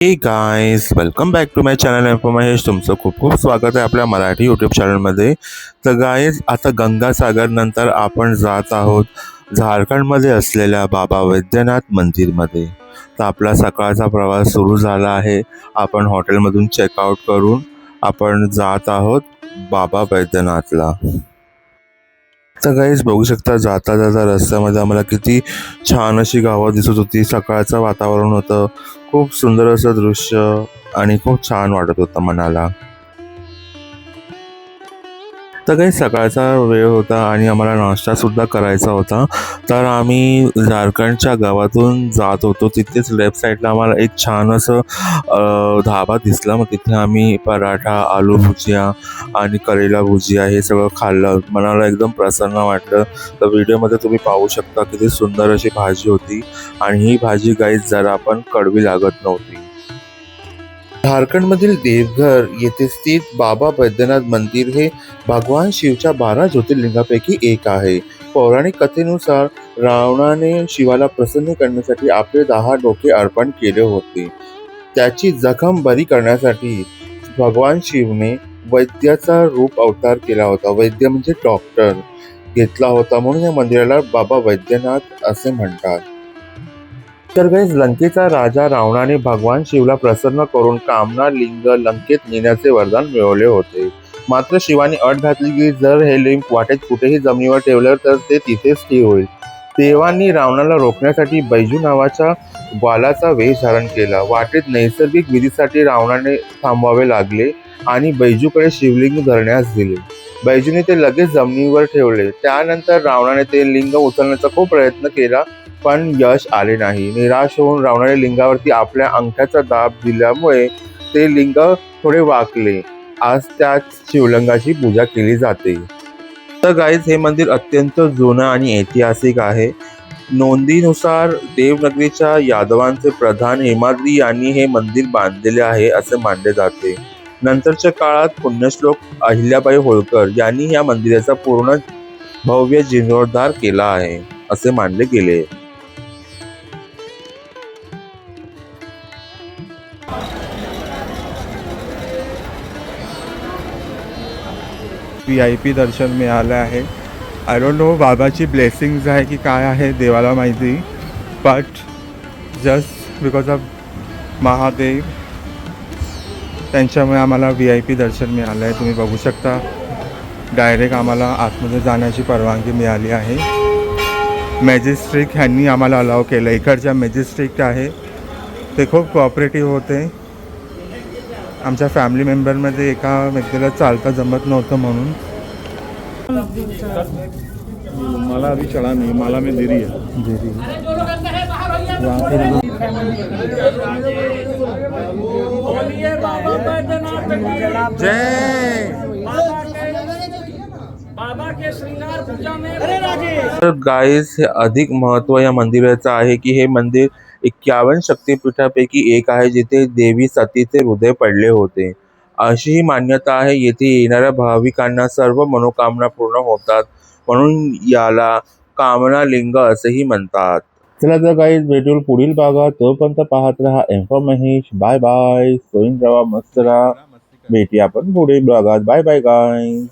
हे guys welcome back to my channel M Mahesh. तुमचं खूप खूप स्वागत आहे आपल्या मराठी यूट्यूब चॅनलमध्ये. तर गाईज आता गंगासागर नंतर आपण जात आहोत झारखंडमध्ये असलेल्या बाबा वैद्यनाथ मंदिरमध्ये. तर आपला सकाळचा प्रवास सुरू झाला आहे. आपण हॉटेलमधून चेकआउट करून आपण जात आहोत बाबा वैद्यनाथला. तर गाईज बघू शकता जाता जाता रस्त्यामध्ये आम्हाला किती छान अशी गावं दिसत होती. सकाळचं वातावरण होतं, खूप सुंदर असं दृश्य आणि खूप छान वाटत होतं मनाला. तर काही सकाळचा वेळ होता आणि आम्हाला नाश्तासुद्धा करायचा होता. तर आम्ही झारखंडच्या गावातून जात होतो. तिथेच लेफ्ट साईडला आम्हाला एक छान असं धाबा दिसला. मग तिथे आम्ही पराठा, आलू भुजिया आणि करेला भुजिया हे सगळं खाल्लं. मनाला एकदम प्रसन्न वाटलं. तर व्हिडिओमध्ये तुम्ही पाहू शकता किती सुंदर अशी भाजी होती आणि ही भाजी गाईज जरा पण कडवी लागत नव्हती. झारखंडमधील देवघर येथे स्थित बाबा बैद्यनाथ मंदिर हे भगवान शिवच्या 12 ज्योतिर्लिंगापैकी एक आहे. पौराणिक कथेनुसार रावणाने शिवाला प्रसन्न करण्यासाठी आपले 10 डोके अर्पण केले होते. त्याची जखम बरी करण्यासाठी भगवान शिवने वैद्याचा रूप अवतार केला होता. वैद्य म्हणजे डॉक्टर घेतला होता, म्हणून या मंदिराला बाबा वैद्यनाथ असे म्हणतात. तर गाईज लंकेचा राजा रावणाने भगवान शिवला प्रसन्न करून कामना लिंग लंकेत नेण्याचे वरदान मिळवले होते. मात्र शिवाने अट घातली की जर हे लिंग वाटेत कुठेही जमिनीवर ठेवलं तर ते तिथेच स्थिर होईल. देवांनी रावणाला रोखण्यासाठी बैजू नावाच्या ग्वालाचा वेश धारण केला. वाटेत नैसर्गिक विधीसाठी रावणाने थांबवावे लागले आणि बैजूकडे शिवलिंग धरण्यास दिले. बैजूने ते लगेच जमिनीवर ठेवले. त्यानंतर रावणाने ते लिंग उचलण्याचा खूप प्रयत्न केला, पण यश आले नाही. निराश होऊन रावणाने लिंगावरती आपल्या अंगठ्याचा दाब दिल्यामुळे ते लिंग थोडे वाकले. आज त्याच शिवलिंगाची पूजा केली जाते. तर गाईज हे मंदिर अत्यंत जुनं आणि ऐतिहासिक आहे. नोंदीनुसार देवनगरीच्या यादवांचे प्रधान हेमाद्री यांनी हे मंदिर बांधलेले आहे असे मानले जाते. नंतरच्या काळात पुण्यश्लोक अहिल्याबाई होळकर यांनी या मंदिराचा पूर्ण भव्य जीर्णोद्धार केला आहे असे मानले गेले. VIP दर्शन मिळालं आहे. आय डोंट नो बाबाची ब्लेसिंग्स आहे की काय आहे देवाला माहिती, but just because of Mahadev त्यांच्यामुळे आम्हाला VIP दर्शन मिळालं आहे. तुम्ही बघू शकता डायरेक्ट आम्हाला आतमध्ये जाण्याची परवानगी मिळाली आहे. मॅजिस्ट्रिक ह्यांनी आम्हाला अलाव केलं. इकडच्या मॅजिस्ट्रिक आहे ते खूप कोऑपरेटिव्ह होते. आमच्या फॅमिली मेंबरमध्ये एका व्यक्तीला चालता जमत नव्हतं म्हणून मला अभी चढ़ा नहीं, माला में देरी है। जय तर गाईज हे अधिक महत्त्व या मंदिराचं आहे की हे मंदिर 51 शक्तिपीठापैकी एक आहे, जिथे देवी सतीचे हृदय पडले होते अशी ही मान्यता आहे. येथे येणाऱ्या भाविकांना सर्व मनोकामना पूर्ण होतात, म्हणून याला कामना लिंग असेही म्हणतात. चला तर गाईज भेटूल पुढील भागात. तोपर्यंत पाहत राहा एम महेश. Bye bye. सोईन राहा, मस्त राहा. भेटूया आपण पुढील भागात. Bye bye guys.